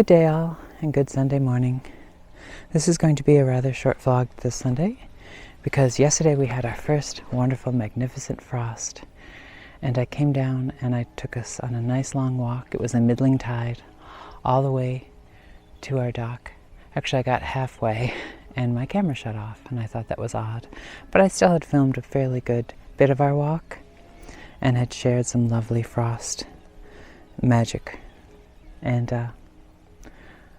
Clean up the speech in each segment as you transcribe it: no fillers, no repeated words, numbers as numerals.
Good day all, and good Sunday morning. This is going to be a rather short vlog this Sunday, because yesterday we had our first wonderful, magnificent frost. And I came down and I took us on a nice long walk. It was a middling tide, all the way to our dock. Actually, I got halfway and my camera shut off, and I thought that was odd. But I still had filmed a fairly good bit of our walk and had shared some lovely frost magic. And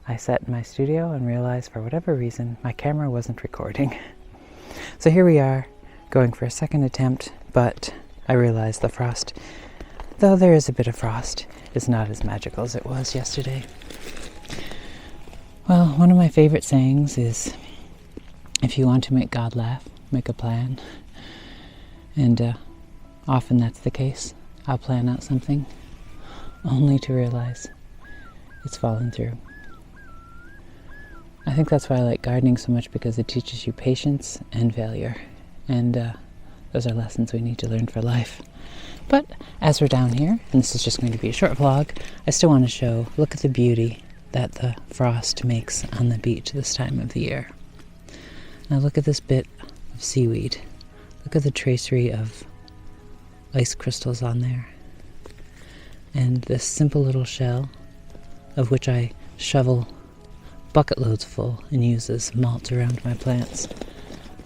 I sat in my studio and realized for whatever reason my camera wasn't recording. So here we are, going for a second attempt, but I realized the frost, though there is a bit of frost, is not as magical as it was yesterday. Well, one of my favorite sayings is, if you want to make God laugh, make a plan. And often that's the case. I'll plan out something, only to realize it's fallen through. I think that's why I like gardening so much, because it teaches you patience and failure. And those are lessons we need to learn for life. But as we're down here, and this is just going to be a short vlog, I still want to show, look at the beauty that the frost makes on the beach this time of the year. Now look at this bit of seaweed. Look at the tracery of ice crystals on there. And this simple little shell, of which I shovel bucket loads full and use as mulch around my plants.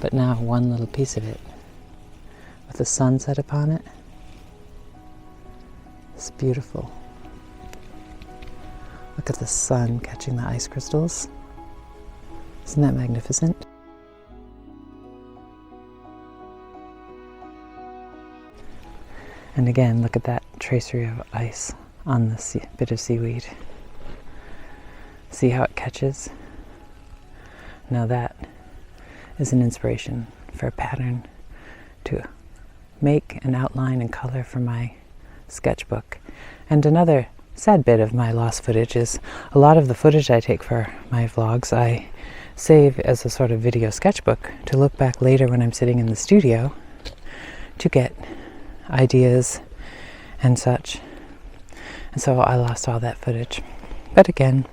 But now one little piece of it, with the sun set upon it, it's beautiful. Look at the sun catching the ice crystals. Isn't that magnificent? And again, look at that tracery of ice on the bit of seaweed. See how it catches? Now that is an inspiration for a pattern to make an outline and color for my sketchbook. And another sad bit of my lost footage is a lot of the footage I take for my vlogs I save as a sort of video sketchbook to look back later when I'm sitting in the studio to get ideas and such. And so I lost all that footage. But again,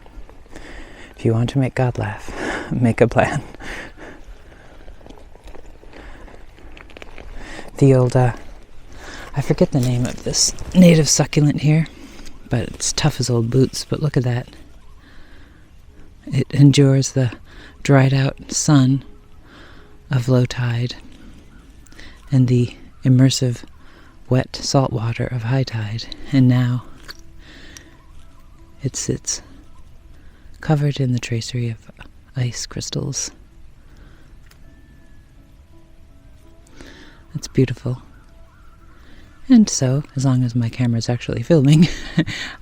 if you want to make God laugh, make a plan. The old, I forget the name of this native succulent here, but it's tough as old boots. But look at that. It endures the dried out sun of low tide and the immersive wet salt water of high tide. And now it sits covered in the tracery of ice crystals. It's beautiful. And so, as long as my camera is actually filming,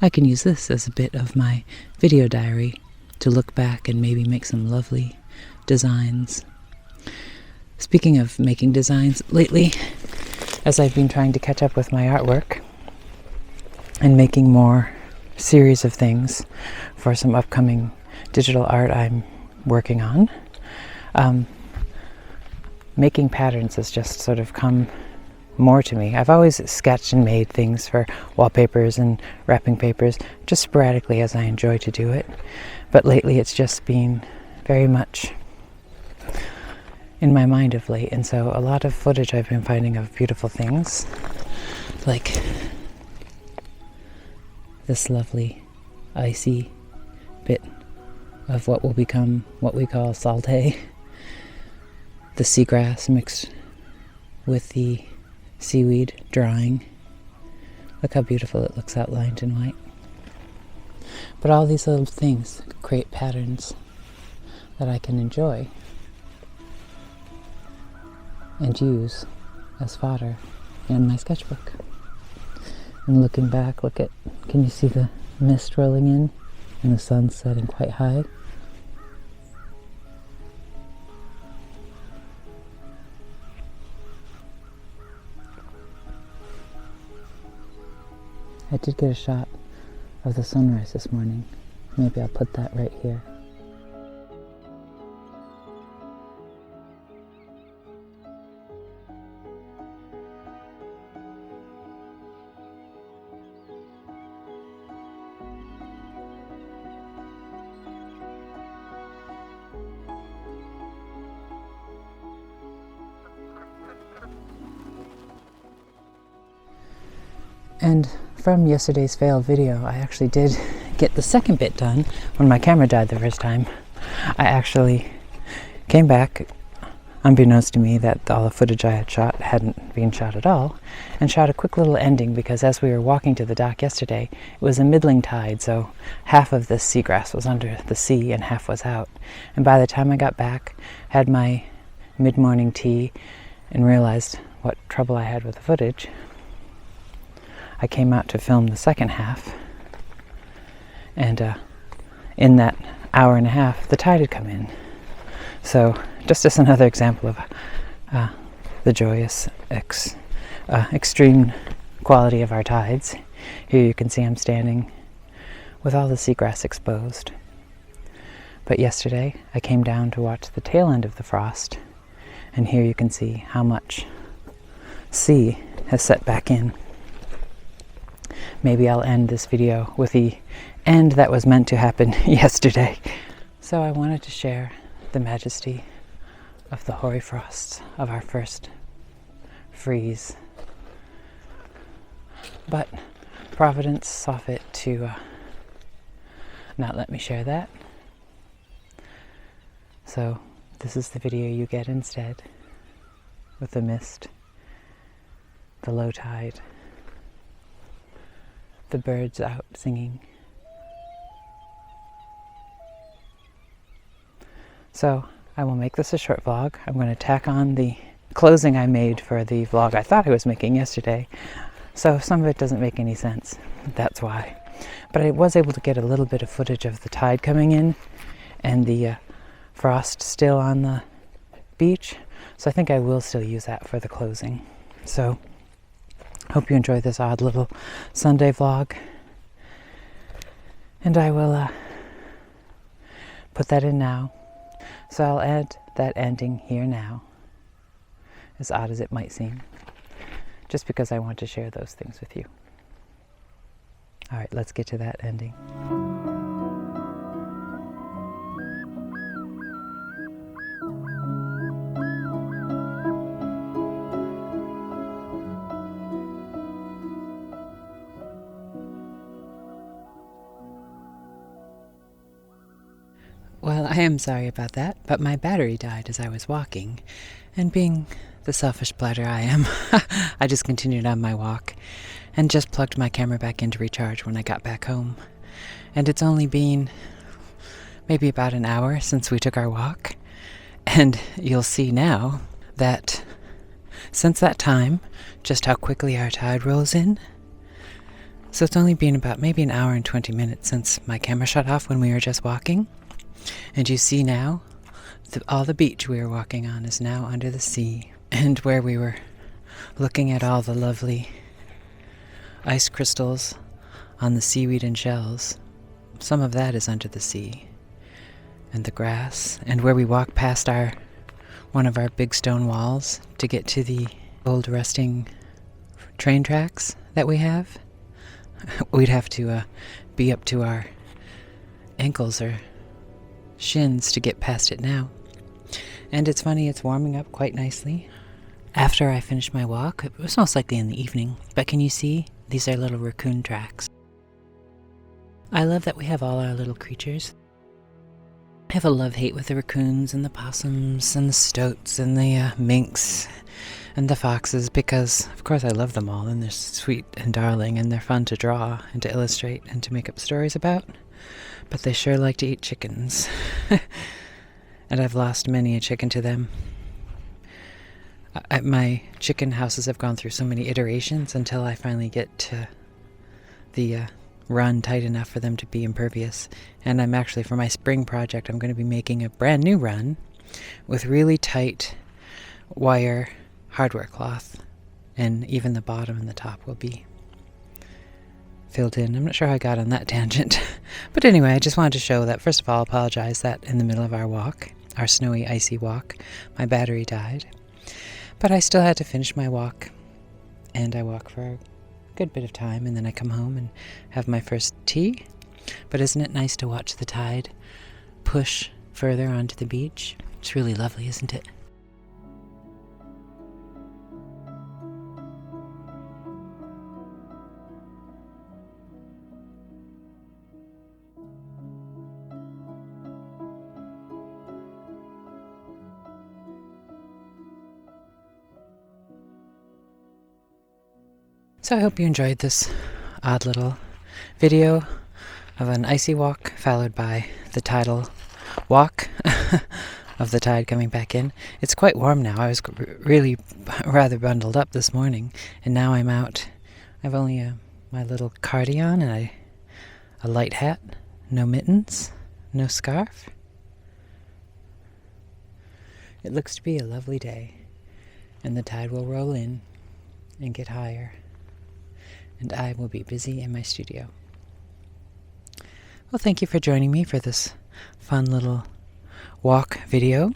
I can use this as a bit of my video diary to look back and maybe make some lovely designs. Speaking of making designs, lately, as I've been trying to catch up with my artwork and making more series of things for some upcoming digital art I'm working on, making patterns has just sort of come more to me. I've always sketched and made things for wallpapers and wrapping papers, just sporadically as I enjoy to do it. But lately it's just been very much in my mind of late, and so a lot of footage I've been finding of beautiful things, like this lovely icy bit of what will become what we call salte, the seagrass mixed with the seaweed drying. Look how beautiful it looks outlined in white. But all these little things create patterns that I can enjoy and use as fodder in my sketchbook. And looking back, can you see the mist rolling in and the sun setting quite high? I did get a shot of the sunrise this morning. Maybe I'll put that right here. And from yesterday's failed video, I actually did get the second bit done. When my camera died the first time, I actually came back, unbeknownst to me that all the footage I had shot hadn't been shot at all, and shot a quick little ending, because as we were walking to the dock yesterday, it was a middling tide, so half of the seagrass was under the sea and half was out. And by the time I got back, had my mid-morning tea, and realized what trouble I had with the footage, I came out to film the second half, and in that hour and a half, the tide had come in. So, just as another example of the joyous, extreme quality of our tides. Here you can see I'm standing with all the seagrass exposed. But yesterday, I came down to watch the tail end of the frost, and here you can see how much sea has set back in. Maybe I'll end this video with the end that was meant to happen yesterday. So I wanted to share the majesty of the hoary frosts of our first freeze. But Providence saw fit to not let me share that. So this is the video you get instead, with the mist, the low tide, the birds out singing. So I will make this a short vlog. I'm going to tack on the closing I made for the vlog I thought I was making yesterday. So some of it doesn't make any sense. That's why. But I was able to get a little bit of footage of the tide coming in and the frost still on the beach. So I think I will still use that for the closing. So hope you enjoyed this odd little Sunday vlog. And I will put that in now. So I'll add that ending here now, as odd as it might seem, just because I want to share those things with you. All right, let's get to that ending. Well, I am sorry about that, but my battery died as I was walking, and being the selfish bladder I am, I just continued on my walk, and just plugged my camera back in to recharge when I got back home. And it's only been maybe about an hour since we took our walk, and you'll see now that since that time, just how quickly our tide rolls in. So it's only been about maybe an hour and 20 minutes since my camera shut off when we were just walking. And you see now, all the beach we were walking on is now under the sea. And where we were looking at all the lovely ice crystals on the seaweed and shells, some of that is under the sea. And the grass, and where we walked past one of our big stone walls to get to the old rusting train tracks that we have, we'd have to be up to our ankles or shins to get past it now. And it's funny, it's warming up quite nicely. After I finished my walk, it was most likely in the evening, but can you see? These are little raccoon tracks. I love that we have all our little creatures. I have a love-hate with the raccoons and the possums and the stoats and the minks and the foxes, because of course I love them all, and they're sweet and darling, and they're fun to draw and to illustrate and to make up stories about. But they sure like to eat chickens. And I've lost many a chicken to them. My chicken houses have gone through so many iterations until I finally get to the run tight enough for them to be impervious. And I'm actually, for my spring project, I'm going to be making a brand new run with really tight wire hardware cloth. And even the bottom and the top will be filled in. I'm not sure how I got on that tangent. But anyway, I just wanted to show that, first of all, apologize that in the middle of our walk, our snowy, icy walk, my battery died. But I still had to finish my walk, and I walk for a good bit of time, and then I come home and have my first tea. But isn't it nice to watch the tide push further onto the beach? It's really lovely, isn't it? So I hope you enjoyed this odd little video of an icy walk followed by the tidal walk of the tide coming back in. It's quite warm now. I was really rather bundled up this morning, and now I'm out. I've only my little cardigan and a light hat, no mittens, no scarf. It looks to be a lovely day, and the tide will roll in and get higher, and I will be busy in my studio. Well, thank you for joining me for this fun little walk video.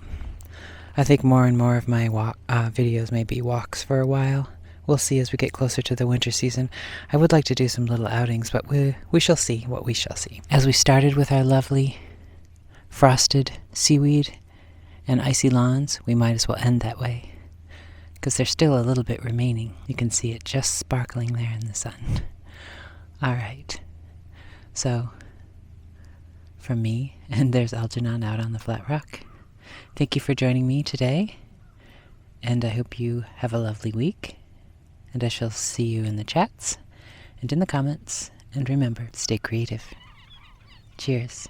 I think more and more of my videos may be walks for a while. We'll see as we get closer to the winter season. I would like to do some little outings, but we shall see what we shall see. As we started with our lovely frosted seaweed and icy lawns, we might as well end that way, because there's still a little bit remaining. You can see it just sparkling there in the sun. All right. So, from me, and there's Algernon out on the flat rock. Thank you for joining me today, and I hope you have a lovely week, and I shall see you in the chats and in the comments, and remember, stay creative. Cheers.